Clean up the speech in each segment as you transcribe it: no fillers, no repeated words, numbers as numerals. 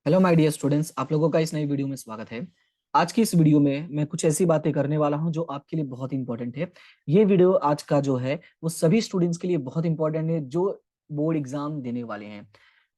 Hello my dear students, आप लोगों का इस नई वीडियो में स्वागत है। आज की इस वीडियो में मैं कुछ ऐसी बातें करने वाला हूं जो आपके लिए बहुत इंपॉर्टेंट है। ये वीडियो आज का जो है वो सभी स्टूडेंट्स के लिए बहुत इंपॉर्टेंट है जो बोर्ड एग्जाम देने वाले हैं।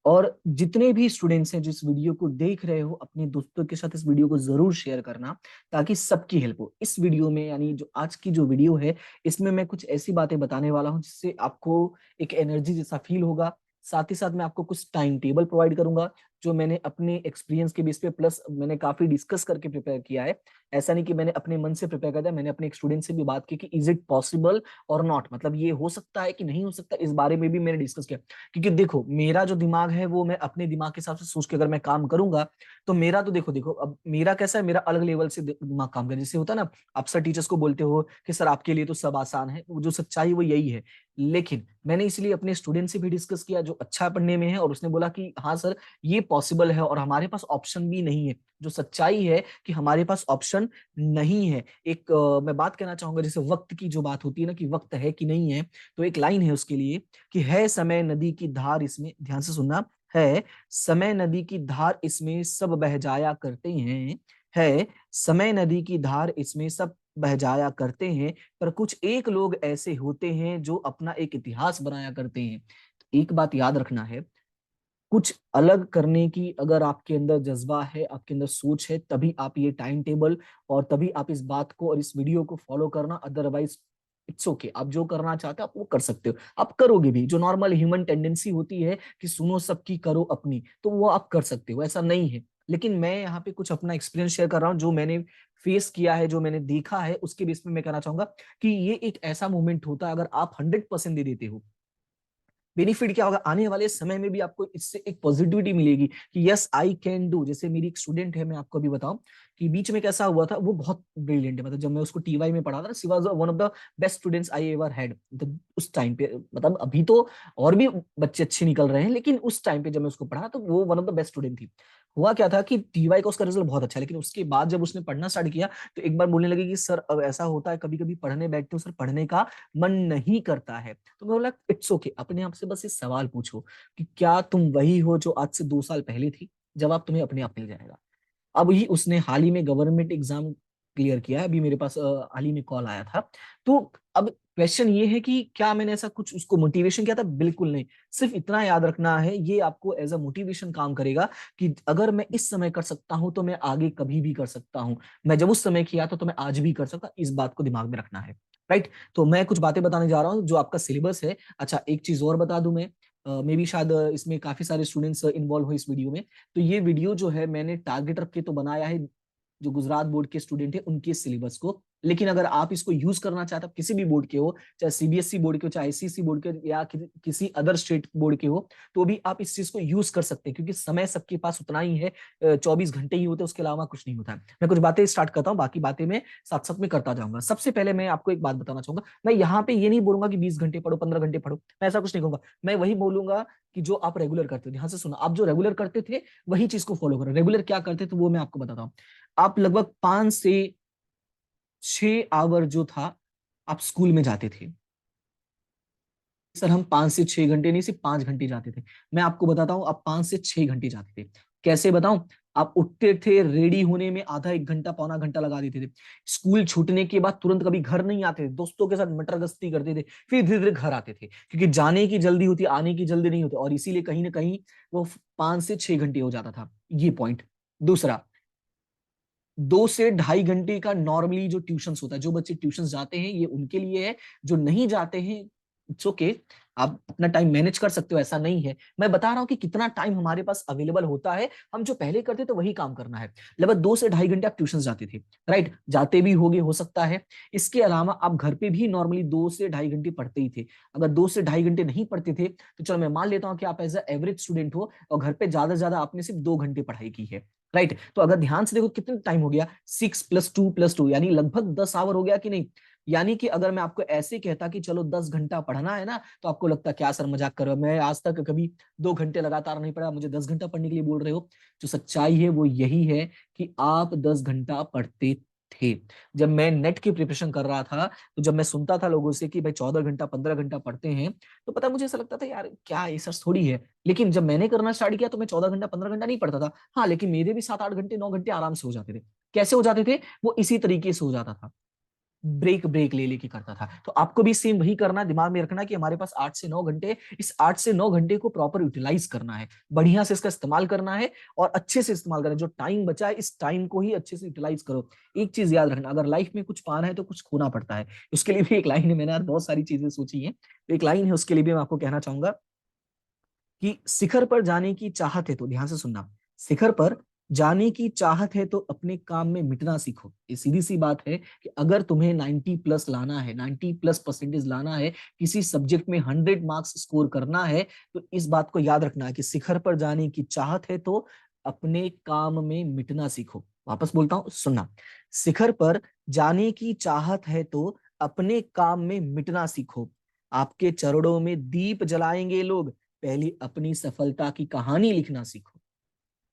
और जितने भी स्टूडेंट्स हैं जो इस वीडियो को देख रहे हो, अपने दोस्तों के साथ इस वीडियो को जरूर शेयर करना ताकि सबकी हेल्प हो। इस वीडियो में यानी जो आज की जो वीडियो है, इसमें मैं कुछ ऐसी बातें बताने वाला हूं जिससे आपको एक एनर्जी जैसा फील होगा। साथ ही साथ मैं आपको कुछ टाइम टेबल प्रोवाइड करूंगा जो मैंने अपने एक्सपीरियंस के बेस पे, प्लस मैंने काफी डिस्कस करके प्रिपेयर किया है। ऐसा नहीं कि मैंने अपने मन से प्रिपेयर कर दिया, मैंने अपने एक स्टूडेंट से भी बात की कि इज इट पॉसिबल और नॉट, मतलब ये हो सकता है कि नहीं हो सकता, इस बारे में भी मैंने डिस्कस किया। क्योंकि देखो, मेरा जो दिमाग है वो मैं अपने दिमाग के हिसाब से सोच के अगर मैं काम करूंगा तो मेरा तो देखो देखो अब मेरा कैसा है, मेरा अलग लेवल से दिमाग काम करे। जैसे होता है ना, आप सर टीचर्स को बोलते हो कि सर आपके लिए तो सब आसान है, वो जो सच्चाई वो यही है। लेकिन मैंने इसलिए अपने स्टूडेंट से भी डिस्कस किया जो अच्छा पढ़ने में है, और उसने बोला कि हाँ सर ये पॉसिबल है और हमारे पास ऑप्शन भी नहीं है। जो सच्चाई है कि हमारे पास ऑप्शन नहीं है। एक मैं बात कहना चाहूंगा, जैसे वक्त की जो बात होती है ना कि वक्त है कि नहीं है, तो एक लाइन है उसके लिए कि है समय नदी की धार इसमें, ध्यान से सुनना, है समय नदी की धार इसमें सब बह जाया करते हैं। है समय नदी की धार इसमें सब बह जाया करते हैं, पर कुछ एक लोग ऐसे होते हैं जो अपना एक इतिहास बनाया करते हैं। एक बात याद रखना है, कुछ अलग करने की अगर आपके अंदर जज्बा है, आपके अंदर सोच है, तभी आप ये टाइम टेबल और तभी आप इस बात को और इस वीडियो को फॉलो करना। अदरवाइज इट्स ओके, आप जो करना चाहते हो आप वो कर सकते हो, आप करोगे भी। जो नॉर्मल ह्यूमन टेंडेंसी होती है कि सुनो सबकी करो अपनी, तो वो आप कर सकते हो, ऐसा नहीं है। लेकिन मैं यहाँ पे कुछ अपना एक्सपीरियंस शेयर कर रहा हूँ जो मैंने फेस किया है, जो मैंने देखा है, उसके बेस में मैं कहना चाहूंगा कि ये एक ऐसा मोमेंट होता है, अगर आप 100% दे देते हो, बेनिफिट क्या होगा, आने वाले समय में भी आपको इससे एक पॉजिटिविटी मिलेगी कि यस आई कैन डू। जैसे मेरी एक स्टूडेंट है, मैं आपको अभी बताऊं कि बीच में कैसा हुआ था, वो बहुत ब्रिलियंट है। मतलब जब मैं उसको टीवाई में पढ़ा था ना, she was one of the best students I ever had उस टाइम पे। मतलब अभी तो और भी बच्चे अच्छे निकल रहे हैं, लेकिन उस टाइम पे जब मैं उसको पढ़ा तो वो one of the best student थी। हुआ क्या था कि टीवाई का उसका रिजल्ट बहुत अच्छा है, लेकिन उसके बाद जब उसने पढ़ना स्टार्ट किया तो एक बार बोलने लगी कि सर अब ऐसा होता है, कभी कभी पढ़ने बैठते हो सर, पढ़ने का मन नहीं करता है। तो मैं बोला इट्स ओके, अपने आप से बस ये सवाल पूछो कि क्या तुम वही हो जो आज से 2 साल पहले थी। जवाब तुम्हें अपने आप मिल जाएगा। अब ही उसने हाल ही में गवर्नमेंट एग्जाम क्लियर किया है, अभी मेरे पास हाल ही में कॉल आया था। तो अब क्वेश्चन ये है कि क्या मैंने ऐसा कुछ उसको मोटिवेशन किया था, बिल्कुल नहीं। सिर्फ इतना याद रखना है, ये आपको एज अ मोटिवेशन काम करेगा कि अगर मैं इस समय कर सकता हूं तो मैं आगे कभी भी कर सकता हूं। मैं जब उस समय किया था तो मैं आज भी कर सकता, इस बात को दिमाग में रखना है। राइट। तो मैं कुछ बातें बताने जा रहा हूँ जो आपका सिलेबस है। अच्छा, एक चीज और बता दूं मैं, मे भी शायद इसमें काफी सारे स्टूडेंट्स इन्वॉल्व हो इस वीडियो में। तो ये वीडियो जो है मैंने टारगेट रख के तो बनाया है जो गुजरात बोर्ड के स्टूडेंट है उनके सिलेबस को। लेकिन अगर आप इसको यूज करना चाहते हो, किसी भी बोर्ड के हो, चाहे सीबीएसई बोर्ड के हो, चाहे आईसीएसई बोर्ड के, या किसी अदर स्टेट बोर्ड के हो, तो भी आप इस चीज को यूज कर सकते हैं, क्योंकि समय सबके पास उतना ही है। 24 घंटे ही होते हैं, उसके अलावा कुछ नहीं होता है। मैं कुछ बातें स्टार्ट करता हूँ, बाकी बातें मैं साथ साथ में करता जाऊंगा। सबसे पहले मैं आपको एक बात बताना चाहूंगा, मैं यहाँ पे ये नहीं बोलूंगा कि 20 घंटे पढ़ो, 15 घंटे पढ़ो, मैं ऐसा कुछ नहीं कहूंगा। मैं वही बोलूंगा कि जो आप रेगुलर करते थे, ध्यान से सुना, आप जो रेगुलर करते थे वही चीज को फॉलो करो। रेगुलर क्या करते थे वो मैं आपको बताता हूँ। आप लगभग 5 से 6 आवर जो था, आप स्कूल में जाते थे। सर हम 5 से 6 घंटे नहीं, सिर्फ 5 घंटे जाते थे। मैं आपको बताता हूँ, आप 5 से 6 घंटे जाते थे। कैसे बताऊं? आप उठते थे, रेडी होने में आधा एक घंटा पौना घंटा लगा देते थे। स्कूल छूटने के बाद तुरंत कभी घर नहीं आते थे, दोस्तों के साथ मटर गश्ती करते थे, फिर धीरे धीरे घर आते थे, क्योंकि जाने की जल्दी होती, आने की जल्दी नहीं होती, और इसीलिए कहीं ना कहीं वो 5 से 6 घंटे हो जाता था। ये पॉइंट। दूसरा, 2 से ढाई घंटे का नॉर्मली जो ट्यूशन होता है, जो बच्चे ट्यूशन जाते हैं ये उनके लिए है। जो नहीं जाते हैं, इट्स ओके, आप अपना टाइम मैनेज कर सकते हो, ऐसा नहीं है। मैं बता रहा हूं कि कितना टाइम हमारे पास अवेलेबल होता है, हम जो पहले करते तो वही काम करना है। लगभग 2 से ढाई घंटे आप ट्यूशन जाते थे, राइट, जाते भी होगे हो सकता है। इसके अलावा आप घर पे भी नॉर्मली 2 से ढाई घंटे पढ़ते ही थे। अगर 2 से ढाई घंटे नहीं पढ़ते थे तो चलो मैं मान लेता हूं कि आप एज एवरेज स्टूडेंट हो और घर पे ज्यादा से ज्यादा आपने सिर्फ 2 घंटे पढ़ाई की है। राइट। तो अगर ध्यान से देखो कितना टाइम हो गया, 6 + 2 + 2 यानी लगभग 10 आवर हो गया कि नहीं। यानी कि अगर मैं आपको ऐसे कहता कि चलो 10 घंटा पढ़ना है ना, तो आपको लगता क्या सर मजाक कर रहे हो, मैं आज तक कभी 2 घंटे लगातार नहीं पढ़ा, मुझे 10 घंटा पढ़ने के लिए बोल रहे हो। जो सच्चाई है वो यही है कि आप 10 घंटा पढ़ते थे। जब मैं नेट की प्रिपरेशन कर रहा था, तो जब मैं सुनता था लोगों से कि भाई 14 घंटा 15 घंटा पढ़ते हैं, तो पता मुझे ऐसा लगता था यार क्या ये सच थोड़ी है। लेकिन जब मैंने करना स्टार्ट किया तो मैं 14 घंटा 15 घंटा नहीं पढ़ता था। हाँ, लेकिन मेरे भी 7 8 घंटे 9 घंटे आराम से हो जाते थे। कैसे हो जाते थे? वो इसी तरीके से हो जाता था, ब्रेक ब्रेक ले लेके करता था। तो आपको भी सेम वही करना, दिमाग में रखना कि हमारे पास 8 से 9 घंटे, इस 8 से 9 घंटे को प्रॉपर यूटिलाइज करना है, बढ़िया से इसका इस्तेमाल करना है और अच्छे से इस्तेमाल करना है। जो टाइम बचा है इस टाइम को ही अच्छे से यूटिलाइज करो। एक चीज याद रखना, अगर लाइफ में कुछ पाना है तो कुछ खोना पड़ता है। उसके लिए भी एक लाइन है, मैंने यार बहुत सारी चीजें सोची है, तो एक लाइन है उसके लिए भी मैं आपको कहना चाहूंगा कि शिखर पर जाने की चाहत है तो, ध्यान से सुनना, शिखर पर जाने की चाहत है तो अपने काम में मिटना सीखो। ये सीधी सी बात है कि अगर तुम्हें 90+ लाना है, 90+ परसेंटेज लाना है, किसी सब्जेक्ट में 100 मार्क्स स्कोर करना है, तो इस बात को याद रखना है कि शिखर पर जाने की चाहत है तो अपने काम में मिटना सीखो। वापस बोलता हूं, सुनना, शिखर पर जाने की चाहत है तो अपने काम में मिटना सीखो। आपके चरणों में दीप जलाएंगे लोग, पहले अपनी सफलता की कहानी लिखना सीखो।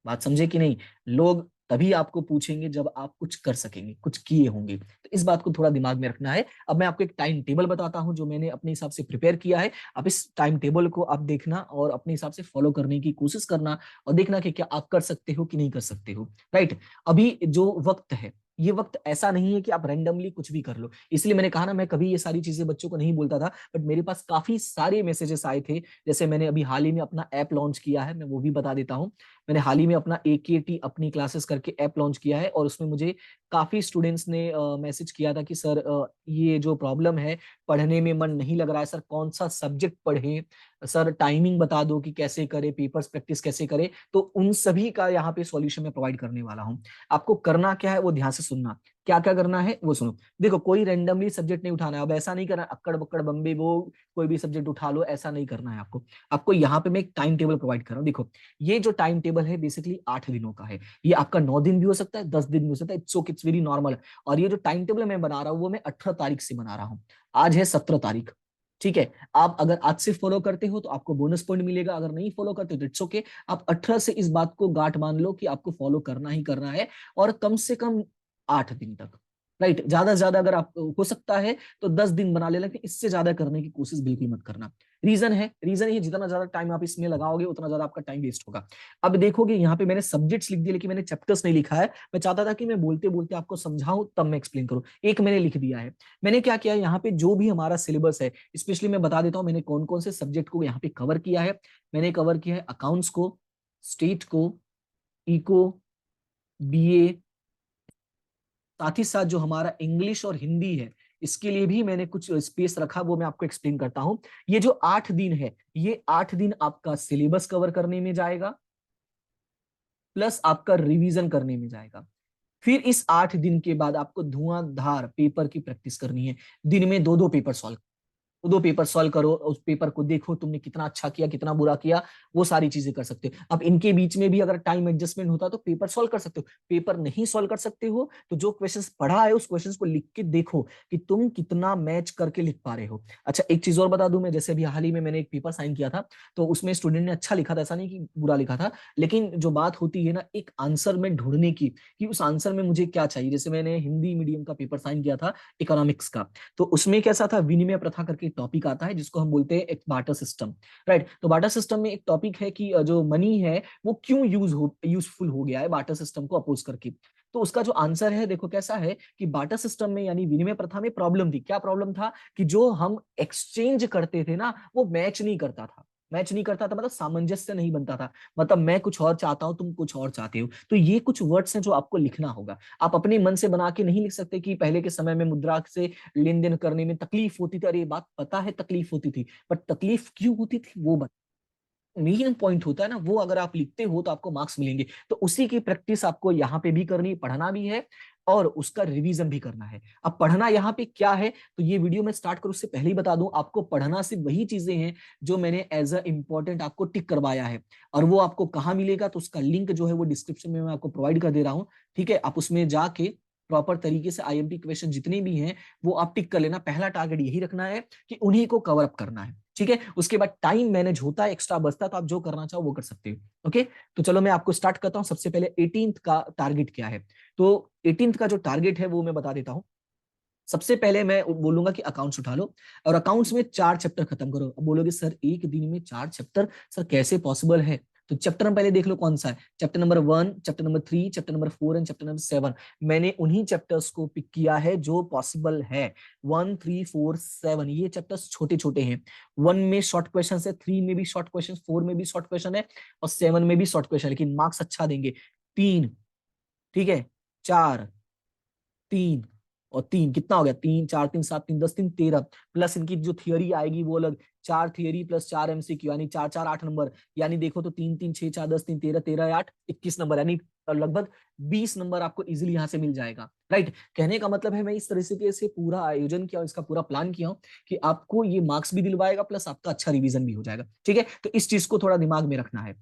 बात समझे कि नहीं? लोग तभी आपको पूछेंगे जब आप कुछ कर सकेंगे, कुछ किए होंगे। तो इस बात को थोड़ा दिमाग में रखना है। अब मैं आपको एक टाइम टेबल बताता हूं जो मैंने अपने हिसाब से प्रिपेयर किया है। अब इस टाइम टेबल को आप देखना और अपने हिसाब से फॉलो करने की कोशिश करना और देखना कि क्या आप कर सकते हो कि नहीं कर सकते हो। राइट? अभी जो वक्त है, ये वक्त ऐसा नहीं है कि आप रैंडमली कुछ भी कर लो। इसलिए मैंने कहा ना, मैं कभी ये सारी चीजें बच्चों को नहीं बोलता था, बट मेरे पास काफी सारे मैसेजेस आए थे। जैसे मैंने अभी हाल ही में अपना ऐप लॉन्च किया है, मैं वो भी बता देता हूँ। मैंने हाल ही में अपना AKT अपनी क्लासेस करके ऐप लॉन्च किया है और उसमें मुझे काफी स्टूडेंट्स ने मैसेज किया था कि सर ये जो प्रॉब्लम है, पढ़ने में मन नहीं लग रहा है सर, कौन सा सब्जेक्ट पढ़ें सर, टाइमिंग बता दो कि कैसे करें, पेपर्स प्रैक्टिस कैसे करें। तो उन सभी का यहाँ पे सॉल्यूशन मैं प्रोवाइड करने वाला हूँ। आपको करना क्या है वो ध्यान से सुनना, क्या क्या करना है वो सुनो। देखो, कोई रैंडमली सब्जेक्ट नहीं उठाना है। अब ऐसा नहीं करना अक्कड़ बक्कड़ बम्बे वो कोई भी सब्जेक्ट उठा लो, ऐसा नहीं करना है आपको। आपको यहाँ पे मैं एक टाइम टेबल प्रोवाइड कर रहा हूँ। देखो, ये जो टाइम टेबल है बेसिकली 8 दिनों का है। ये आपका 9 दिन भी हो सकता है, 10 दिन भी हो सकता है, it's okay, it's very normal. और ये जो टाइम टेबल मैं बना रहा हूँ वो मैं 18 तारीख से बना रहा हूँ। आज है 17 तारीख। ठीक है, आप अगर आज से फॉलो करते हो तो आपको बोनस पॉइंट मिलेगा, अगर नहीं फॉलो करते हो तो इट्स ओके। आप 18 से इस बात को गांठ मान लो कि आपको फॉलो करना ही करना है, और कम से कम 8 दिन तक। राइट? ज्यादा से ज्यादा अगर आप हो सकता है तो 10 दिन बना लेना, लेकिन इससे ज्यादा करने की कोशिश बिल्कुल मत करना। रीजन है जितना ज्यादा टाइम आप इसमें लगाओगे उतना ज्यादा आपका टाइम वेस्ट होगा। अब देखोगे यहाँ पे मैंने सब्जेक्ट्स लिख दिए लेकिन मैंने चैप्टर्स नहीं लिखा है। मैं चाहता था कि मैं बोलते बोलते आपको समझाऊं तब मैं एक्सप्लेन करूं। एक मैंने लिख दिया है। मैंने क्या किया, यहाँ पे जो भी हमारा सिलेबस है, स्पेशली मैं बता देता हूँ मैंने कौन कौन से सब्जेक्ट को यहाँ पे कवर किया है। मैंने कवर किया है अकाउंट्स को, स्टेट को, इको, BA, साथ ही साथ जो हमारा इंग्लिश और हिंदी है इसके लिए भी मैंने कुछ स्पेस रखा, वो मैं आपको एक्सप्लेन करता हूं। ये जो 8 दिन है, ये 8 दिन आपका सिलेबस कवर करने में जाएगा, प्लस आपका रिवीजन करने में जाएगा। फिर इस 8 दिन के बाद आपको धुआंधार पेपर की प्रैक्टिस करनी है। दिन में दो दो पेपर सॉल्व, दो पेपर सॉल्व करो, उस पेपर को देखो तुमने कितना अच्छा किया कितना बुरा किया, वो सारी चीजें कर सकते हो। अब इनके बीच में भी अगर टाइम एडजस्टमेंट होता तो पेपर सॉल्व कर सकते हो। पेपर नहीं सॉल्व कर सकते हो तो जो क्वेश्चंस पढ़ा है उस क्वेश्चंस को लिख के देखो कि तुम कितना मैच करके लिख पा रहे हो। अच्छा, एक चीज और बता दूं, मैं जैसे अभी हाल ही में मैंने एक पेपर साइन किया था, तो उसमें स्टूडेंट ने अच्छा लिखा था, ऐसा नहीं कि बुरा लिखा था, लेकिन जो बात होती है ना एक आंसर में ढूंढने की, कि उस आंसर में मुझे क्या चाहिए। जैसे मैंने हिंदी मीडियम का पेपर साइन किया था, इकोनॉमिक्स का, तो उसमें कैसा था, विनिमय प्रथा करके टॉपिक आता है जिसको हम बोलते हैं एक बार्टर सिस्टम। राइट? तो बार्टर सिस्टम में एक टॉपिक है कि जो मनी है वो क्यों यूजफुल हो गया है बार्टर सिस्टम को अपोज करके। तो उसका जो आंसर है देखो कैसा है कि बार्टर सिस्टम में यानी विनिमय प्रथा में प्रॉब्लम थी। क्या प्रॉब्लम था? कि जो हम एक्सचेंज करते थे ना वो मैच नहीं करता था। मैच नहीं करता था मतलब सामंजस्य नहीं बनता था। मतलब मैं कुछ और चाहता हूं, तुम कुछ और चाहते हो। तो ये कुछ वर्ड्स हैं जो आपको लिखना होगा। आप अपने मन से बना के नहीं लिख सकते कि पहले के समय में मुद्रा से लेन देन करने में तकलीफ होती थी। अरे ये बात पता है तकलीफ होती थी, बट तकलीफ क्यों होती थी वो मेन पॉइंट होता है ना, वो अगर आप लिखते हो तो आपको मार्क्स मिलेंगे। तो उसी की प्रैक्टिस आपको यहाँ पे भी करनी, पढ़ना भी है और उसका रिवीजन भी करना है। अब पढ़ना यहाँ पे क्या है, तो ये वीडियो मैं स्टार्ट करूँ उससे पहले ही बता दूं, आपको पढ़ना सिर्फ वही चीजें हैं जो मैंने एज अ इंपॉर्टेंट आपको टिक करवाया है। और वो आपको कहाँ मिलेगा, तो उसका लिंक जो है वो डिस्क्रिप्शन में मैं आपको प्रोवाइड कर दे रहा हूँ। ठीक है, आप उसमें जाके प्रॉपर तरीके से IMP क्वेश्चन जितने भी हैं वो आप टिक कर लेना। पहला टारगेट यही रखना है कि उन्हीं को कवर अप करना है। ठीक है। उसके बाद टाइम मैनेज होता है, एक्स्ट्रा बचता है, तो आप जो करना चाहो वो कर सकते हो। ओके, तो चलो मैं आपको स्टार्ट करता हूँ। सबसे पहले 18th का टारगेट क्या है। तो 18th का जो टारगेट है वो मैं बता देता हूँ। सबसे पहले मैं बोलूंगा कि अकाउंट्स उठा लो और अकाउंट्स में 4 चैप्टर खत्म करो। अब बोलोगे सर एक दिन में 4 चैप्टर, सर कैसे पॉसिबल है। तो चैप्टर नंबर पहले देख लो कौन सा है। Chapter number 1, chapter number 3, chapter number 4 and chapter number 7। मैंने उन्हीं चैप्टर्स को पिक किया है जो पॉसिबल है। 1, 3, 4, 7 ये चैप्टर्स छोटे छोटे हैं। 1 में शॉर्ट क्वेश्चन है, 3 में भी शॉर्ट क्वेश्चन, 4 में भी शॉर्ट क्वेश्चन है और 7 में भी शॉर्ट क्वेश्चन, लेकिन मार्क्स अच्छा देंगे। 3, ठीक है, 4, 3 और 3 कितना हो गया, 3, 4, 3, 7, 3, 10, 3, 13 प्लस इनकी जो थियोरी आएगी वो अलग। 4 थियोरी प्लस 4 एमसीक्यू यानी 4, 4, 8 नंबर। यानी देखो तो 3, 3, 6, 4, 10, 3, 13, 13, 8, 21 नंबर, यानी लगभग 20 नंबर आपको इजीली यहाँ से मिल जाएगा। राइट, कहने का मतलब है मैं इस तरीके से पूरा आयोजन किया, इसका पूरा प्लान किया हूँ कि आपको ये मार्क्स भी दिलवाएगा प्लस आपका अच्छा रिवीजन भी हो जाएगा। ठीक है, तो इस चीज को थोड़ा दिमाग में रखना है।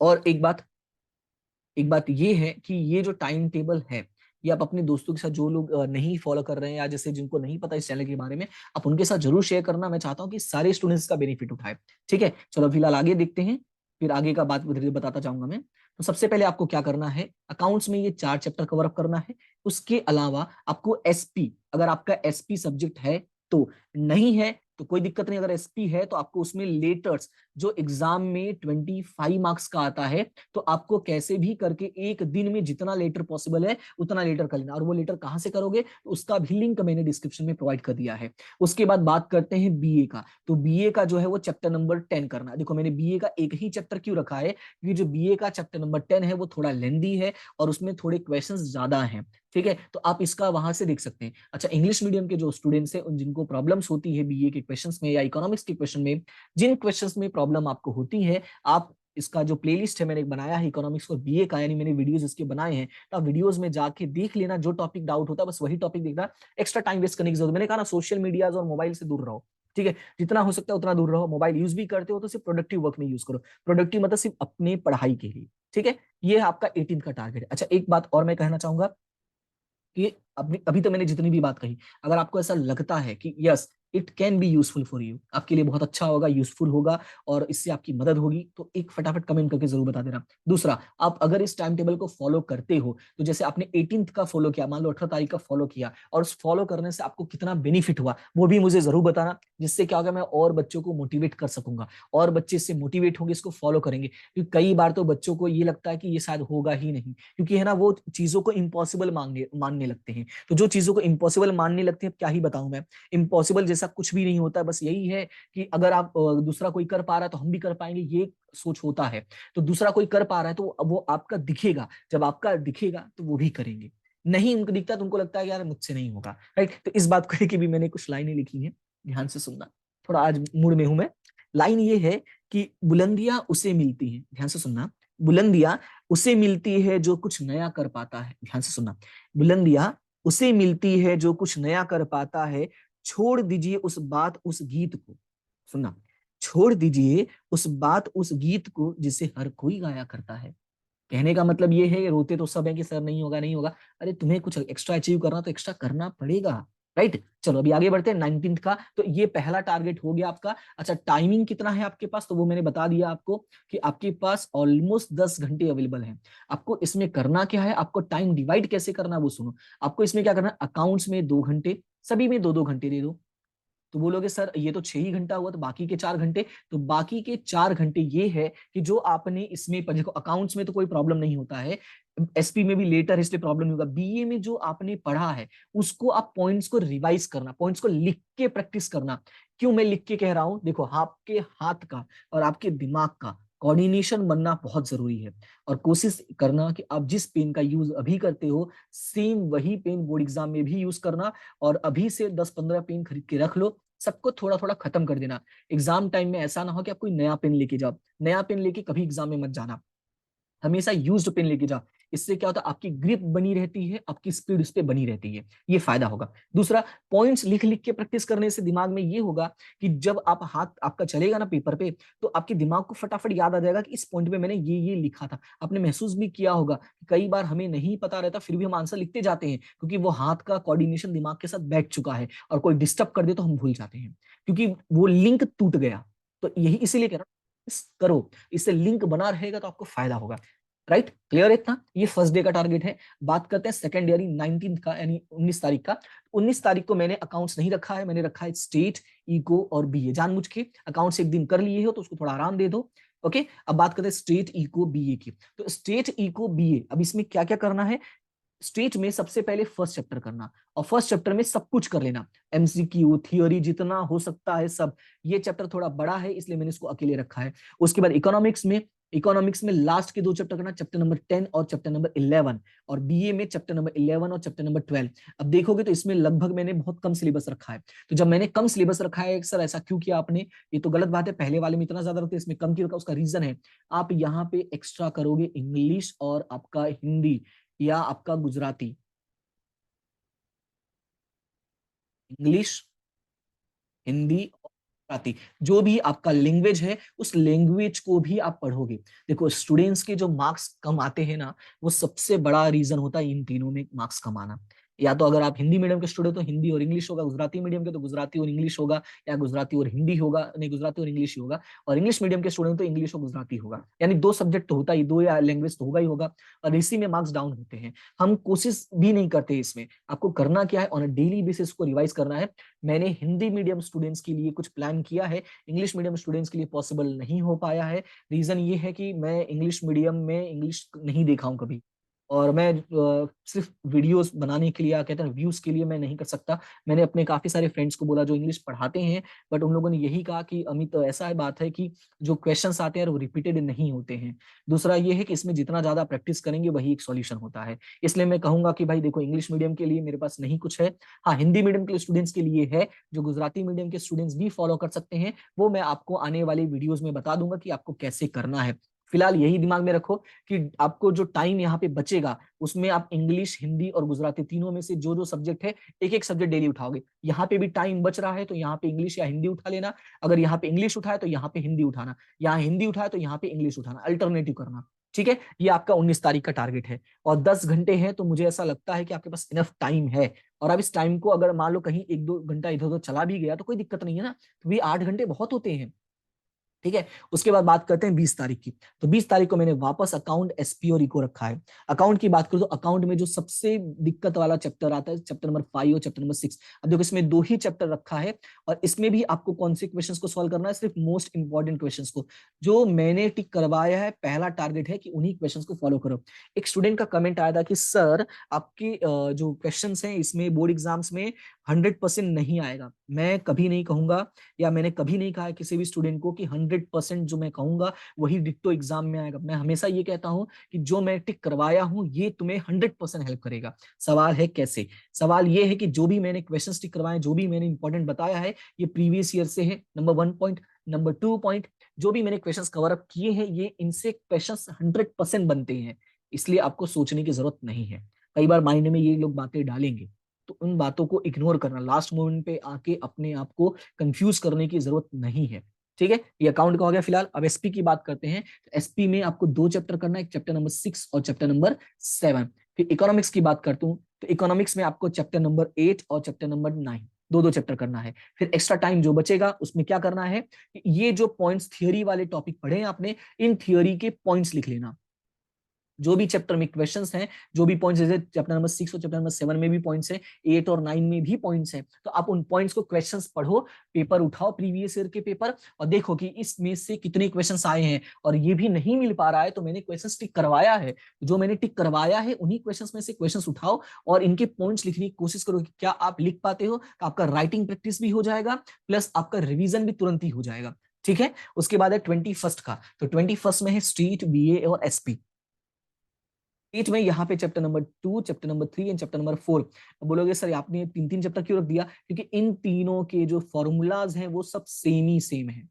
और एक बात ये है कि ये जो टाइम टेबल है ये आप अपने दोस्तों के साथ, जो लोग नहीं फॉलो कर रहे हैं या जैसे जिनको नहीं पता इस चैनल के बारे में, आप उनके साथ जरूर शेयर करना। मैं चाहता हूँ कि सारे स्टूडेंट्स का बेनिफिट उठाए। ठीक है, चलो फिलहाल आगे देखते हैं, फिर आगे का बात धीरे बताता जाऊंगा मैं। तो सबसे पहले आपको क्या करना है, अकाउंट्स में ये 4 चैप्टर कवर अप करना है। उसके अलावा आपको एसपी, अगर आपका एसपी सब्जेक्ट है तो, नहीं है तो कोई दिक्कत नहीं। अगर एसपी है तो आपको उसमें लेटर्स, जो एग्जाम में 25 मार्क्स का आता है, तो आपको कैसे भी करके एक दिन में जितना लेटर पॉसिबल है उतना लेटर कर लेना। और वो लेटर कहां से करोगे, तो उसका भी लिंक मैंने डिस्क्रिप्शन में प्रोवाइड कर दिया है। उसके बाद बात करते हैं बीए का। तो बीए का जो है वो चैप्टर नंबर 10 करना। देखो मैंने बीए का एक ही चैप्टर क्यों रखा है, क्योंकि जो बीए का चैप्टर नंबर 10 है वो थोड़ा लेंदी है और उसमें थोड़े क्वेश्चन ज्यादा हैं। ठीक है, तो आप इसका वहां से देख सकते हैं। अच्छा, इंग्लिश मीडियम के जो स्टूडेंट्स हैं, जिनको प्रॉब्लम्स होती है बीए के क्वेश्चंस में या इकोनॉमिक्स के क्वेश्चन में, जिन क्वेश्चंस में प्रॉब्लम आपको होती है, आप इसका जो प्लेलिस्ट है मैंने बनाया है इकोनॉमिक्स और बीए का, यानी मैंने वीडियोस इसके बनाए हैं, तो आप वीडियोस में जाके देख लेना। जो टॉपिक डाउट होता है बस वही टॉपिक देखना, एक्स्ट्रा टाइम वेस्ट करने की जरूरत। मैंने कहा ना, सोशल मीडिया और मोबाइल से दूर रहो। ठीक है, जितना हो सकता है उतना दूर रहो। मोबाइल यूज भी करते हो तो सिर्फ प्रोडक्टिव वर्क में यूज करो। प्रोडक्टिव मतलब सिर्फ अपने पढ़ाई के लिए। ठीक है, ये आपका 18 का टारगेट है। अच्छा, एक बात और मैं कहना चाहूंगा कि अभी अभी तो मैंने जितनी भी बात कही, अगर आपको ऐसा लगता है कि yes it can be useful for you, आपके लिए बहुत अच्छा होगा, यूजफुल होगा और इससे आपकी मदद होगी, तो एक फटाफट कमेंट करके जरूर बता देना। दूसरा, आप अगर इस टाइम टेबल को फॉलो करते हो, तो जैसे आपने 18th का फॉलो किया, मान लो 18 तारीख का फॉलो किया, और उस फॉलो करने से आपको कितना बेनिफिट हुआ वो भी मुझे जरूर बताना, जिससे क्या होगा, मैं और बच्चों को मोटिवेट कर सकूंगा और बच्चे इससे मोटिवेट होंगे, इसको फॉलो करेंगे। क्योंकि कई बार तो बच्चों को ये लगता है कि ये शायद होगा ही नहीं, क्योंकि है ना, वो चीजों को इम्पॉसिबल मानने लगते हैं। तो जो चीजों को इम्पॉसिबल मानने लगते हैं, क्या ही बताऊं मैं, इम्पॉसिबल जैसा कुछ भी नहीं होता है। बस यही है कि अगर आप दूसरा कोई कर पा रहा है तो हम भी कर पाएंगे, ये सोच होता है। तो दूसरा कोई कर पा रहा है तो वो आपका दिखेगा, जब आपका दिखेगा तो वो भी करेंगे। नहीं उनको दिखता तो उनको लगता है कि यार मुझसे नहीं होगा। राइट, तो इस बात को लेकर भी मैंने कुछ लाइनें लिखी हैं, ध्यान से सुनना। थोड़ा आज मूड में हूं मैं। लाइन ये है कि बुलंदियां उसे मिलती हैं, ध्यान से सुनना। बुलंदियां उसे मिलती है जो कुछ नया कर पाता है, ध्यान से सुनना। बुलंदियां उसे मिलती है जो कुछ नया कर पाता है। छोड़ दीजिए उस बात उस गीत को, सुनना, छोड़ दीजिए उस बात उस गीत को जिसे हर कोई गाया करता है। कहने का मतलब ये है, रोते तो सब है कि सर नहीं होगा नहीं होगा। अरे तुम्हें कुछ एक्स्ट्रा अचीव करना तो एक्स्ट्रा करना पड़ेगा। राइट, चलो अभी आगे बढ़ते हैं 19th का। तो ये पहला टारगेट हो गया आपका। अच्छा, टाइमिंग कितना है आपके पास, तो वो मैंने बता दिया आपको कि आपके पास ऑलमोस्ट 10 घंटे अवेलेबल हैं। आपको इसमें करना क्या है, आपको टाइम डिवाइड कैसे करना है वो सुनो। आपको इसमें क्या करना है, अकाउंट्स में 2 घंटे, सभी में 2-2 घंटे दे दो। तो बोलोगे सर ये तो 6 ही घंटा हुआ, तो बाकी के 4 घंटे, तो बाकी के 4 घंटे ये है कि जो आपने इसमें, देखो अकाउंट्स में तो कोई प्रॉब्लम नहीं होता है, एसपी में भी लेटर है इसलिए प्रॉब्लम नहीं होगा। बीए में जो आपने पढ़ा है उसको आप पॉइंट्स को रिवाइज करना, पॉइंट्स को लिख के प्रैक्टिस करना। क्यों मैं लिख के कह रहा हूं, देखो आपके हाथ का और आपके दिमाग का कोऑर्डिनेशन बनना बहुत जरूरी है। और कोशिश करना कि आप जिस पेन का यूज अभी करते हो, सेम वही पेन बोर्ड एग्जाम में भी यूज करना। और अभी से 10-15 पेन खरीद के रख लो, सबको थोड़ा थोड़ा खत्म कर देना। एग्जाम टाइम में ऐसा ना हो कि आप कोई नया पेन लेके जाओ। नया पेन लेके कभी एग्जाम में मत जाना, हमेशा यूज्ड पेन लेके जाओ। इससे क्या होता है, आपकी ग्रिप बनी रहती है, आपकी स्पीड उस पर बनी रहती है, ये फायदा होगा। दूसरा, पॉइंट्स लिख लिख के प्रैक्टिस करने से दिमाग में ये होगा कि जब आप हाथ आपका चलेगा ना पेपर पे, तो आपके दिमाग को फटाफट याद आ जाएगा कि इस पॉइंट पे मैंने ये लिखा था। आपने महसूस भी किया होगा कि कई बार हमें नहीं पता रहता, फिर भी हम आंसर लिखते जाते हैं, क्योंकि वो हाथ का कोऑर्डिनेशन दिमाग के साथ बैठ चुका है, और कोई डिस्टर्ब कर दे तो हम भूल जाते हैं, क्योंकि वो लिंक टूट गया। तो यही इसीलिए कह रहा हूं, करो, इससे लिंक बना रहेगा तो आपको फायदा होगा। राइट, क्लियर इतना? ये फर्स्ट डे का टारगेट है। बात करते हैं सेकंड यानी 19 का, यानी 19 तारीख का। 19 तारीख को मैंने अकाउंट्स नहीं रखा है, मैंने रखा है स्टेट, इको और बीए। जानबूझ के अकाउंट्स एक दिन कर लिए हो तो उसको थोड़ा आराम दे दो। ओके, अब बात करते हैं स्टेट, इको, बीए की। तो स्टेट, इको, बीए, अब इसमें क्या क्या करना है। स्टेट में सबसे पहले फर्स्ट चैप्टर करना, और फर्स्ट चैप्टर में सब कुछ कर लेना, एमसीक्यू, थियोरी, जितना हो सकता है सब। ये चैप्टर थोड़ा बड़ा है इसलिए मैंने इसको अकेले रखा है। उसके बाद इकोनॉमिक्स में लास्ट के 2 चैप्टर करना, चैप्टर नंबर 10 और चैप्टर नंबर 11, और बीए में चैप्टर नंबर 11 और चैप्टर नंबर 12। अब देखोगे तो इसमें लगभग मैंने बहुत कम सिलेबस रखा है। तो जब मैंने कम सिलेबस रखा है, सर ऐसा क्यों किया आपने, ये तो गलत बात है, पहले वाले में इतना ज्यादा रखते इसमें कम क्यों रखा, उसका रीजन है, आप यहाँ पे एक्स्ट्रा करोगे इंग्लिश और आपका हिंदी या आपका गुजराती। इंग्लिश, हिंदी और गुजराती, जो भी आपका लैंग्वेज है, उस लैंग्वेज को भी आप पढ़ोगे। देखो, स्टूडेंट्स के जो मार्क्स कम आते हैं ना, वो सबसे बड़ा रीजन होता है इन तीनों में मार्क्स कम आना। या तो अगर आप हिंदी मीडियम के स्टूडेंट तो हिंदी और इंग्लिश होगा, गुजराती मीडियम के तो गुजराती और इंग्लिश होगा, या गुजराती और हिंदी होगा, नहीं गुजराती और इंग्लिश ही होगा, और इंग्लिश मीडियम के स्टूडेंट तो इंग्लिश और गुजराती होगा। यानी 2 सब्जेक्ट तो होता ही, 2 या लैंग्वेज तो होगा ही होगा, और इसी में मार्क्स डाउन होते हैं। हम कोशिश भी नहीं करते इसमें। आपको करना क्या है, ऑन अ डेली बेसिस को रिवाइज करना है। मैंने हिंदी मीडियम स्टूडेंट्स के लिए कुछ प्लान किया है, इंग्लिश मीडियम स्टूडेंट्स के लिए पॉसिबल नहीं हो पाया है। रीजन ये है कि मैं इंग्लिश मीडियम में इंग्लिश नहीं देखा हूं कभी, और मैं सिर्फ वीडियोस बनाने के लिए, कहते हैं व्यूज के लिए मैं नहीं कर सकता। मैंने अपने काफी सारे फ्रेंड्स को बोला जो इंग्लिश पढ़ाते हैं, बट उन लोगों ने यही कहा कि अमित, ऐसा है बात है कि जो क्वेश्चंस आते हैं वो रिपीटेड नहीं होते हैं। दूसरा ये है कि इसमें जितना ज्यादा प्रैक्टिस करेंगे वही एक सॉल्यूशन होता है। इसलिए मैं कहूंगा कि भाई देखो, इंग्लिश मीडियम के लिए मेरे पास नहीं कुछ है। हाँ, हिंदी मीडियम के स्टूडेंट्स के लिए है, जो गुजराती मीडियम के स्टूडेंट्स भी फॉलो कर सकते हैं। वो मैं आपको आने वाली वीडियोस में बता दूंगा कि आपको कैसे करना है। फिलहाल यही दिमाग में रखो कि आपको जो टाइम यहाँ पे बचेगा, उसमें आप इंग्लिश, हिंदी और गुजराती तीनों में से जो जो सब्जेक्ट है, एक एक सब्जेक्ट डेली उठाओगे। यहाँ पे भी टाइम बच रहा है तो यहाँ पे इंग्लिश या हिंदी उठा लेना। अगर यहाँ पे इंग्लिश उठाए तो यहाँ पे हिंदी उठाना, यहाँ हिंदी उठाए तो यहाँ पे इंग्लिश उठाना, अल्टरनेटिव करना। ठीक है, ये आपका 19 तारीख का टारगेट है, और 10 घंटे हैं, तो मुझे ऐसा लगता है कि आपके पास इनफ टाइम है। और अब इस टाइम को अगर मान लो कहीं 1-2 घंटा इधर उधर चला भी गया तो कोई दिक्कत नहीं है ना, तो भी 8 घंटे बहुत होते हैं। ठीक है, उसके बाद बात करते हैं 20 तारीख की। तो 20 तारीख को मैंने वापस अकाउंट, एसपी और इको रखा है। अकाउंट की बात करूं तो अकाउंट में जो सबसे दिक्कत वाला चैप्टर आता है, चैप्टर नंबर 5 और चैप्टर नंबर 6। अब देखो, इसमें 2 ही चैप्टर रखा है, और इसमें भी आपको कौन से क्वेश्चंस को सॉल्व करना है, सिर्फ मोस्ट इंपॉर्टेंट क्वेश्चंस को जो मैंने टिक करवाया है। पहला टारगेट है कि उन्हीं क्वेश्चंस को फॉलो करो। एक स्टूडेंट का कमेंट आया था कि सर, आपके जो क्वेश्चंस हैं इसमें बोर्ड एग्जाम्स में 100% नहीं आएगा। मैं कभी नहीं कहूंगा, या मैंने कभी नहीं कहा है किसी भी स्टूडेंट को कि 100% जो मैं कहूंगा वही डिट्टो एग्जाम में आएगा। मैं हमेशा ये कहता हूं कि जो मैं टिक करवाया हूं ये तुम्हें 100% हेल्प करेगा। सवाल है कैसे? सवाल ये है कि जो भी मैंने क्वेश्चन टिक करवाए, जो भी मैंने इंपॉर्टेंट बताया है, ये प्रीवियस ईयर से है। नंबर 1 पॉइंट, नंबर 2 पॉइंट, जो भी मैंने क्वेश्चन कवर अप किए हैं, ये इनसे क्वेश्चन 100% बनते हैं। इसलिए आपको सोचने की जरूरत नहीं है। कई बार माइंड में ये लोग बातें डालेंगे, तो उन बातों को इग्नोर करना, लास्ट मोमेंट पे आके अपने आप को कंफ्यूज करने की जरूरत नहीं है। ठीक है, ये अकाउंट का हो गया। फिलहाल अब एसपी की बात करते हैं। तो एसपी में आपको 2 चैप्टर करना है, एक चैप्टर नंबर 6 और चैप्टर नंबर 7। फिर इकोनॉमिक्स की बात करता हूँ, तो इकोनॉमिक्स में आपको चैप्टर नंबर 8 और चैप्टर नंबर 9, 2-2 चैप्टर करना है। फिर एक्स्ट्रा टाइम जो बचेगा उसमें क्या करना है, ये जो पॉइंट्स थियोरी वाले टॉपिक पढ़े हैं आपने, इन थियोरी के पॉइंट्स लिख लेना। जो भी चैप्टर में क्वेश्चंस हैं, जो भी पॉइंट्स, जैसे चैप्टर नंबर 6 और चैप्टर नंबर 7 में भी पॉइंट्स हैं, 8 और 9 में भी पॉइंट्स हैं, तो आप उन पॉइंट्स को, क्वेश्चंस पढ़ो, पेपर उठाओ प्रीवियस ईयर के पेपर, और देखो कि इसमें से कितने क्वेश्चंस आए हैं। और ये भी नहीं मिल पा रहा है तो मैंने क्वेश्चंस टिक करवाया है, जो मैंने टिक करवाया है उन्हीं क्वेश्चंस में से क्वेश्चंस उठाओ और इनके पॉइंट्स लिखने की कोशिश करो कि क्या आप लिख पाते हो। तो आपका राइटिंग प्रैक्टिस भी हो जाएगा, प्लस आपका रिविजन भी तुरंत ही हो जाएगा। ठीक है, उसके बाद है 21 का। तो 21 में है स्ट्रीट, बीए और एसपी। एट में यहाँ पे chapter number 2, chapter number 3 and chapter number 4। बोलोगे सर आपने 3-3 चैप्टर क्यों रख दिया? क्योंकि इन तीनों के जो फॉर्मूलाज हैं वो सब सेम ही सेम है,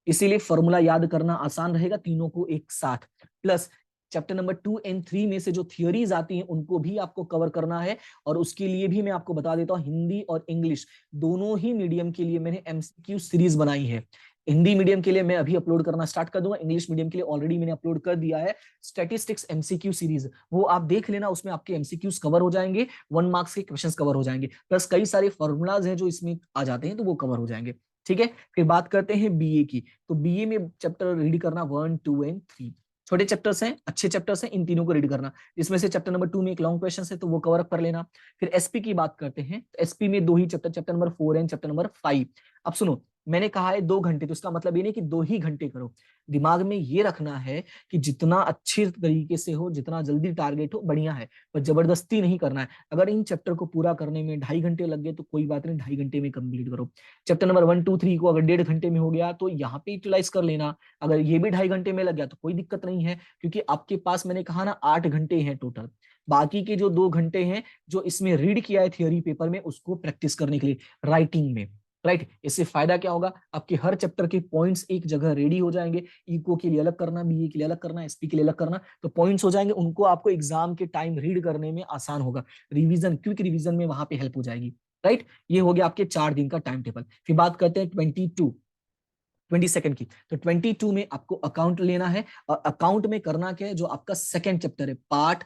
इसीलिए फॉर्मूला याद करना आसान रहेगा तीनों को एक साथ। प्लस चैप्टर नंबर 2 एंड 3 में से जो थियोरीज आती हैं उनको भी आपको कवर करना है। और उसके लिए भी मैं आपको बता देता हूँ, हिंदी और इंग्लिश दोनों ही मीडियम के लिए मैंने एमसीक्यू सीरीज बनाई है। हिंदी मीडियम के लिए मैं अभी अपलोड करना स्टार्ट कर दूंगा, इंग्लिश मीडियम के लिए ऑलरेडी मैंने अपलोड कर दिया है स्टैटिस्टिक्स एमसीक्यू सीरीज। वो आप देख लेना, उसमें आपके एमसीक्यूज कवर हो जाएंगे, 1 मार्क्स के क्वेश्चंस कवर हो जाएंगे, प्लस कई सारे फॉर्मूलाज हैं जो इसमें आ जाते हैं तो वो कवर हो जाएंगे। ठीक है, फिर बात करते हैं बीए की। तो बीए में चैप्टर रीड करना 1, 2 एंड 3। छोटे चैप्टर्स हैं, अच्छे चैप्टर्स हैं, इन तीनों को रीड करना। इसमें से चैप्टर नंबर 2 में एक लॉन्ग क्वेश्चन है तो वो कवर अप कर लेना। फिर एसपी की बात करते हैं, तो एसपी में 2 ही chapter, chapter number 4 and chapter number 5। अब सुनो, मैंने कहा है 2 घंटे, तो इसका मतलब ये नहीं कि 2 ही घंटे करो। दिमाग में ये रखना है कि जितना अच्छे तरीके से हो, जितना जल्दी टारगेट हो, बढ़िया है, पर जबरदस्ती नहीं करना है। अगर इन चैप्टर को पूरा करने में 2.5 घंटे लग गए तो कोई बात नहीं, 2.5 घंटे में कंप्लीट करो। चैप्टर नंबर 1, 2, 3 को अगर 1.5 घंटे में हो गया तो यहाँ पे यूटिलाइज कर लेना। अगर ये भी 2.5 घंटे में लग गया तो कोई दिक्कत नहीं है, क्योंकि आपके पास मैंने कहा ना 8 घंटे हैं टोटल। बाकी के जो 2 घंटे हैं जो इसमें रीड किया है थियोरी पेपर में, उसको प्रैक्टिस करने के लिए राइटिंग में। राइट, इससे फायदा क्या होगा, आपके हर चैप्टर के पॉइंट्स एक जगह रेडी हो जाएंगे। इको के लिए अलग करना, बीए के लिए अलग करना, एसपी के लिए अलग करना, तो पॉइंट्स हो जाएंगे, उनको आपको एग्जाम के टाइम रीड करने में आसान होगा। रिवीजन, क्विक रिवीजन में वहां पे हेल्प हो जाएगी। राइट, ये हो गया आपके 4 दिन का टाइम टेबल। फिर बात करते हैं 22 की। तो 22 में आपको अकाउंट लेना है, और अकाउंट में करना क्या है, जो आपका सेकंड चैप्टर है, पार्ट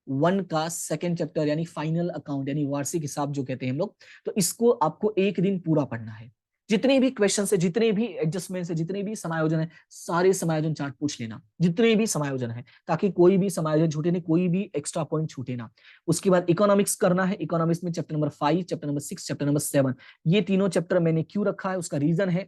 1 का सेकंड चैप्टर, यानी फाइनल अकाउंट, यानी वार्षिक हिसाब जो कहते हैं हम लोग, तो इसको आपको एक दिन पूरा पढ़ना है। जितने भी क्वेश्चन है, जितने भी एडजस्टमेंट है, जितने भी समायोजन है, सारे समायोजन चार्ट पूछ लेना, जितने भी समायोजन है, ताकि कोई भी समायोजन छूटे नहीं, कोई भी एक्स्ट्रा पॉइंट छूटे ना। उसके बाद इकोनॉमिक्स करना है। इकोनॉमिक्स में chapter number 5, chapter number 6, chapter number 7, ये तीनों चैप्टर मैंने क्यों रखा है, उसका रीजन है,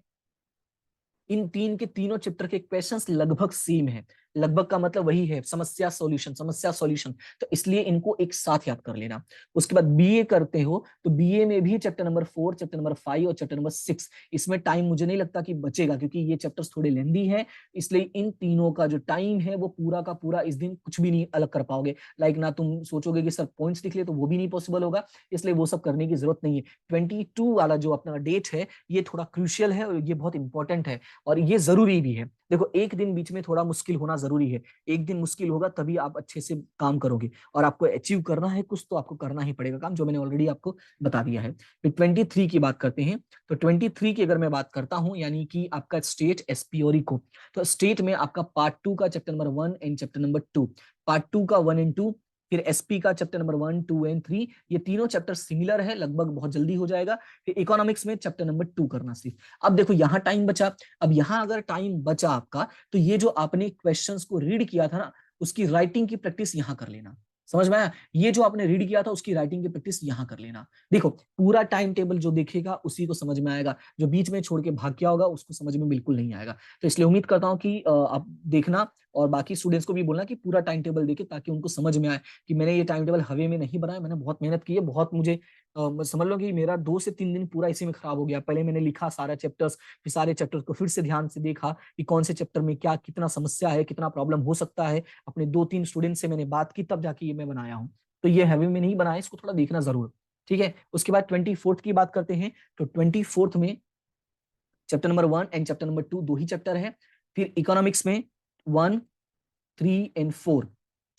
इन तीनों चैप्टर के क्वेश्चंस लगभग सेम है। लगभग का मतलब वही है, समस्या सॉल्यूशन, समस्या सॉल्यूशन, तो इसलिए इनको एक साथ याद कर लेना। उसके बाद बीए करते हो तो बीए में भी चैप्टर नंबर 4, चैप्टर नंबर 5 और चैप्टर नंबर 6, इसमें टाइम मुझे नहीं लगता कि बचेगा, क्योंकि ये चैप्टर्स थोड़े लेंदी हैं। इसलिए इन तीनों का जो टाइम है वो पूरा का पूरा इस दिन कुछ भी नहीं अलग कर पाओगे। लाइक ना तुम सोचोगे कि सर पॉइंट्स लिख ले, तो वो भी नहीं पॉसिबल होगा, इसलिए वो सब करने की जरूरत नहीं है। 22 वाला जो अपना डेट है ये थोड़ा क्रूशियल है और ये बहुत इंपॉर्टेंट है, और ये जरूरी भी है। देखो, एक दिन बीच में थोड़ा मुश्किल होना जरूरी है, एक दिन मुश्किल होगा तभी आप अच्छे से काम करोगे, और आपको अचीव करना है कुछ तो आपको करना ही पड़ेगा काम, जो मैंने ऑलरेडी आपको बता दिया है। फिर 23 की बात करते हैं। तो 23 की अगर मैं बात करता हूं, यानी कि आपका स्टेट, एसपी और इको, तो स्टेट में आपका पार्ट 2 का chapter number 1 and chapter number 2, part 2 का 1 एंड 2, फिर एसपी का चैप्टर नंबर 1, 2 एंड 3, ये तीनों चैप्टर सिमिलर है, लगभग बहुत जल्दी हो जाएगा। फिर इकोनॉमिक्स में चैप्टर नंबर 2 करना सिर्फ। अब देखो यहाँ टाइम बचा, अब यहाँ अगर टाइम बचा आपका, तो ये जो आपने क्वेश्चंस को रीड किया था ना, उसकी राइटिंग की प्रैक्टिस यहाँ कर लेना। समझ में आया, ये जो आपने रीड किया था उसकी राइटिंग की प्रैक्टिस यहाँ कर लेना। देखो, पूरा टाइम टेबल जो देखेगा उसी को समझ में आएगा, जो बीच में छोड़ के भाग गया होगा उसको समझ में बिल्कुल नहीं आएगा। तो इसलिए उम्मीद करता हूँ कि आप देखना, और बाकी स्टूडेंट्स को भी बोलना कि पूरा टाइम टेबल देखे, ताकि उनको समझ में आए कि मैंने ये टाइम टेबल हवे में नहीं बनाया, मैंने बहुत मेहनत की है, बहुत मुझे समझ लो कि मेरा 2 से 3 दिन पूरा इसी में खराब हो गया। पहले मैंने लिखा सारा चैप्टर्स, फिर सारे चैप्टर्स को फिर से ध्यान से देखा कि कौन से चैप्टर में क्या कितना समस्या है, कितना प्रॉब्लम हो सकता है। अपने 2-3 स्टूडेंट से मैंने बात की, तब जाके ये मैं बनाया हूँ। तो ये हैवी में नहीं बनाया, इसको थोड़ा देखना जरूर। ठीक है, उसके बाद 24 की बात करते हैं। तो 24 में chapter number 1 and chapter number 2, 2 ही चैप्टर है। फिर इकोनॉमिक्स में 1, 3 एंड 4,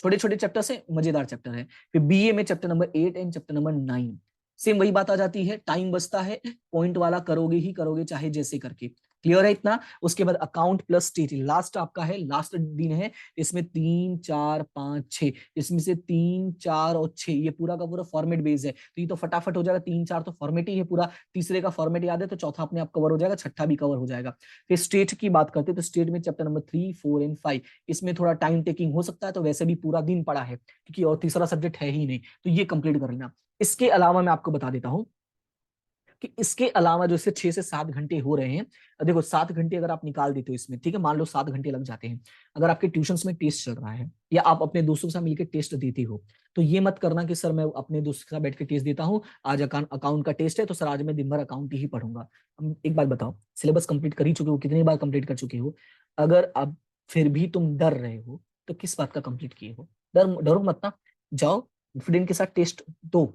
छोटे छोटे चैप्टर से मजेदार चैप्टर है। फिर बीए में chapter number 8 and chapter number 9, same वही बात आ जाती है, टाइम बचता है, पॉइंट वाला करोगे ही करोगे, चाहे जैसे करके। क्लियर है इतना। उसके बाद अकाउंट प्लस स्टेट लास्ट आपका है, लास्ट दिन है। इसमें 3, 4, 5, 6, इसमें से 3, 4 और 6, ये पूरा का पूरा फॉर्मेट बेस है, तो ये तो फटाफट हो जाएगा। 3, 4 तो फॉर्मेट ही है पूरा, तीसरे का फॉर्मेट याद है तो चौथा अपने आप कवर हो जाएगा, छठा भी कवर हो जाएगा। फिर स्टेट की बात करते हैं, तो स्टेट में चैप्टर नंबर 3, 4 एंड 5, इसमें थोड़ा टाइम टेकिंग हो सकता है, तो वैसे भी पूरा दिन पड़ा है, क्योंकि और तीसरा सब्जेक्ट है ही नहीं, तो ये कंप्लीट कर लेना। इसके अलावा मैं आपको बता देता हूं कि इसके अलावा जो इससे 6 से 7 घंटे हो रहे हैं, देखो 7 घंटे अगर आप निकाल देते हो इसमें, ठीक है, मान लो 7 घंटे लग जाते हैं, अगर आपके ट्यूशंस में टेस्ट चल रहा है या आप अपने दोस्तों के साथ मिलकर टेस्ट देते हो, तो ये मत करना कि सर मैं अपने दोस्त के साथ बैठ के टेस्ट देता हूँ, आज अकाउंट का टेस्ट है तो सर आज मैं दिन भर अकाउंट ही पढ़ूंगा। एक बात बताओ, सिलेबस कंप्लीट कर ही चुके हो, कितनी बार कंप्लीट कर चुके हो? अगर अब फिर भी तुम डर रहे हो तो किस बात का कंप्लीट किए हो? डरो मत ना, जाओ कॉन्फिडेंट के साथ टेस्ट दो,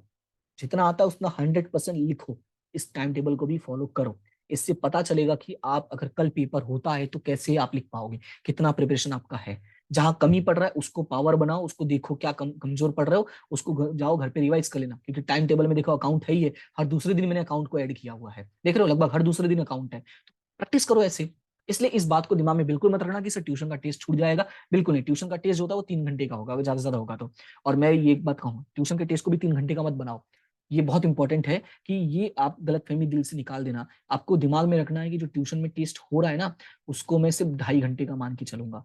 जितना आता है उतना 100% लिखो, इस टाइम टेबल को भी फॉलो करो। इससे पता चलेगा कि आप अगर कल पेपर होता है तो कैसे आप लिख पाओगे, कितना प्रिपरेशन आपका है। जहां कमी पड़ रहा है उसको पावर बनाओ, उसको देखो क्या कमजोर पड़ रहे हो, उसको जाओ घर पे रिवाइज कर लेना, क्योंकि टाइम टेबल में देखो अकाउंट है ही है, हर दूसरे दिन मैंने अकाउंट को ऐड किया हुआ है, देख रहे हो, लगभग हर दूसरे दिन अकाउंट है। प्रैक्टिस करो ऐसे। इसलिए इस बात को दिमाग में बिल्कुल मत रखना कि सर ट्यूशन का टेस्ट छूट जाएगा, बिल्कुल नहीं। ट्यूशन का टेस्ट जो होता है वो 3 घंटे का होगा, अगर ज्यादा से ज्यादा होगा तो। और मैं ये एक बात कहूँ, ट्यूशन के टेस्ट को भी 3 घंटे का मत बनाओ। ये बहुत इंपॉर्टेंट है कि ये आप गलतफहमी दिल से निकाल देना। आपको दिमाग में रखना है कि जो ट्यूशन में टेस्ट हो रहा है ना, उसको मैं सिर्फ 2.5 घंटे का मान के चलूंगा,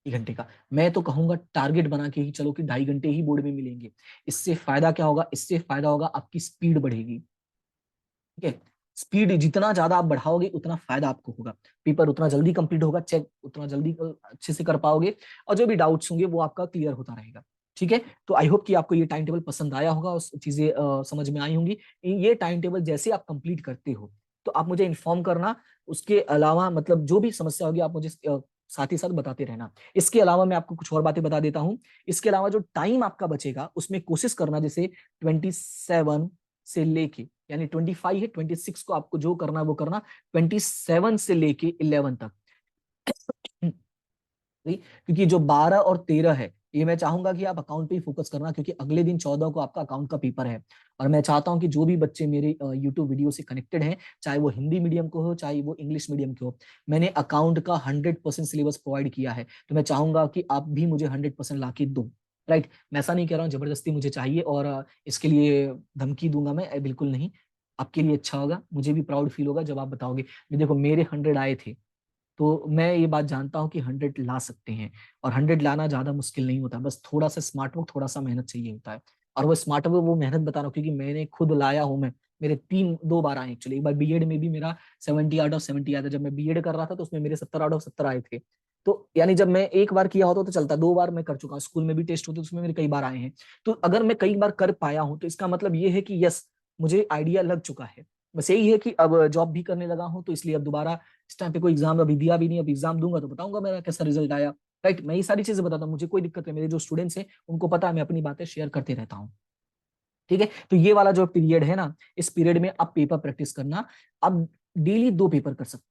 1 घंटे का। मैं तो कहूंगा टारगेट बना के ही चलो कि 2.5 घंटे ही बोर्ड में मिलेंगे। इससे फायदा क्या होगा, इससे फायदा होगा आपकी स्पीड बढ़ेगी। ठीक है, स्पीड जितना ज्यादा आप बढ़ाओगे उतना फायदा आपको होगा, पेपर उतना जल्दी कंप्लीट होगा, चेक उतना जल्दी अच्छे से कर पाओगे, और जो भी डाउट्स होंगे वो आपका क्लियर होता रहेगा। ठीक है, तो आई होप कि आपको ये टाइम टेबल पसंद आया होगा और चीजें समझ में आई होंगी। ये टाइम टेबल जैसे आप कंप्लीट करते हो तो आप मुझे इन्फॉर्म करना। उसके अलावा मतलब जो भी समस्या होगी आप मुझे साथ ही साथ बताते रहना। इसके अलावा मैं आपको कुछ और बातें बता देता हूँ। इसके अलावा जो टाइम आपका बचेगा उसमें कोशिश करना, जैसे 27 से लेके, यानी 25 है, 26 को आपको जो करना है वो करना, 27 से लेके 11 तक। क्योंकि जो 12 और 13 है ये मैं चाहूंगा कि आप अकाउंट पे ही फोकस करना, क्योंकि अगले दिन 14 को आपका अकाउंट का पेपर है। और मैं चाहता हूं कि जो भी बच्चे मेरे यूट्यूब वीडियो से कनेक्टेड हैं, चाहे वो हिंदी मीडियम को हो चाहे वो इंग्लिश मीडियम के हो, मैंने अकाउंट का 100% सिलेबस प्रोवाइड किया है। तो मैं चाहूंगा कि आप भी मुझे 100% ला के दो। राइट, मैं ऐसा नहीं कह रहा हूँ जबरदस्ती मुझे चाहिए और इसके लिए धमकी दूंगा मैं, बिल्कुल नहीं। आपके लिए अच्छा होगा, मुझे भी प्राउड फील होगा जब आप बताओगे देखो मेरे 100 आए थे। तो मैं ये बात जानता हूँ कि 100 ला सकते हैं, और 100 लाना ज्यादा मुश्किल नहीं होता, बस थोड़ा सा स्मार्ट वर्क, थोड़ा सा मेहनत चाहिए होता है। और वो स्मार्ट वर्क वो मेहनत बता रहा हूँ क्योंकि मैंने खुद लाया हूँ। मैं मेरे 2 बार आए एक्चुअली। एक बार बीएड में भी मेरा 70 आउट ऑफ 70 आया था, जब मैं बीएड कर रहा था तो उसमें मेरे 70 आउट ऑफ 70 आए थे। तो यानी जब मैं एक बार किया होता तो चलता, 2 बार मैं कर चुका हूँ, स्कूल में भी टेस्ट होते उसमें मेरे कई बार आए हैं। तो अगर मैं कई बार कर पाया हूँ तो इसका मतलब ये है कि यस, मुझे आइडिया लग चुका है। बस यही है कि अब जॉब भी करने लगा हूँ तो इसलिए अब दोबारा इस टाइम पे कोई एग्जाम अभी दिया भी नहीं, अब एग्जाम दूंगा तो बताऊंगा मेरा कैसा रिजल्ट आया। राइट, मैं ये सारी चीजें बताता हूँ, मुझे कोई दिक्कत है, मेरे जो स्टूडेंट्स हैं उनको पता है, मैं अपनी बातें शेयर करते रहता हूँ। ठीक है, तो ये वाला जो पीरियड है ना, इस पीरियड में आप पेपर प्रैक्टिस करना। अब डेली 2 पेपर कर सकते,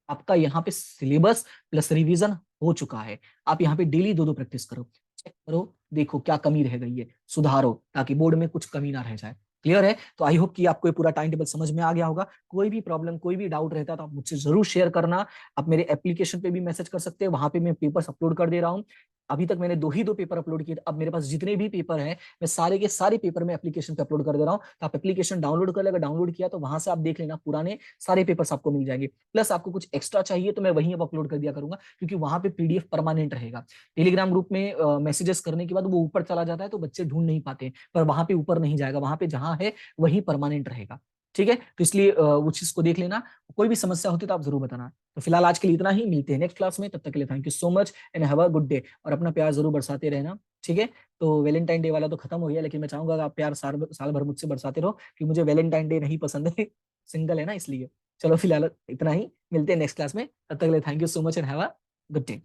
आपका यहाँ पे सिलेबस प्लस रिवीजन हो चुका है। आप यहाँ पे डेली 2-2 प्रैक्टिस करो, चेक करो, देखो क्या कमी रह गई है, सुधारो, ताकि बोर्ड में कुछ कमी ना रह जाए। क्लियर है, तो आई होप कि आपको ये पूरा टाइम टेबल समझ में आ गया होगा। कोई भी प्रॉब्लम कोई भी डाउट रहता है तो आप मुझसे जरूर शेयर करना। आप मेरे एप्लीकेशन पे भी मैसेज कर सकते हैं, वहां पे मैं पेपर्स अपलोड कर दे रहा हूँ। अभी तक मैंने 2 ही पेपर अपलोड किए, अब मेरे पास जितने भी पेपर हैं मैं सारे के सारे पेपर में एप्लीकेशन पे अपलोड कर दे रहा हूँ। तो आप एप्लीकेशन डाउनलोड कर लेगा, डाउनलोड किया तो वहां से आप देख लेना, पुराने सारे पेपर्स आपको मिल जाएंगे। प्लस आपको कुछ एक्स्ट्रा चाहिए तो मैं वहीं अब अपलोड कर दिया करूंगा, क्योंकि वहां पे पीडीएफ परमानेंट रहेगा। टेलीग्राम ग्रुप में मैसेजेस करने के बाद वो ऊपर चला जाता है तो बच्चे ढूंढ नहीं पाते, पर वहां पे ऊपर नहीं जाएगा, वहां पे जहां है वही परमानेंट रहेगा। ठीक है, तो इसलिए वो चीज को देख लेना। कोई भी समस्या होती तो आप जरूर बताना। तो फिलहाल आज के लिए इतना ही, मिलते हैं नेक्स्ट क्लास में, तब तक के लिए thank you so much and have a good day. और अपना प्यार जरूर बरसाते रहना। ठीक है, तो वैलेंटाइन डे वाला तो खत्म हो गया, लेकिन मैं चाहूंगा कि आप प्यार साल भर मुझसे बरसाते रहो, क्योंकि मुझे वैलेंटाइन डे नहीं पसंद है, सिंगल है ना इसलिए। चलो फिलहाल इतना ही, मिलते हैं नेक्स्ट क्लास में, तब तक के लिए thank you so much and have a good day.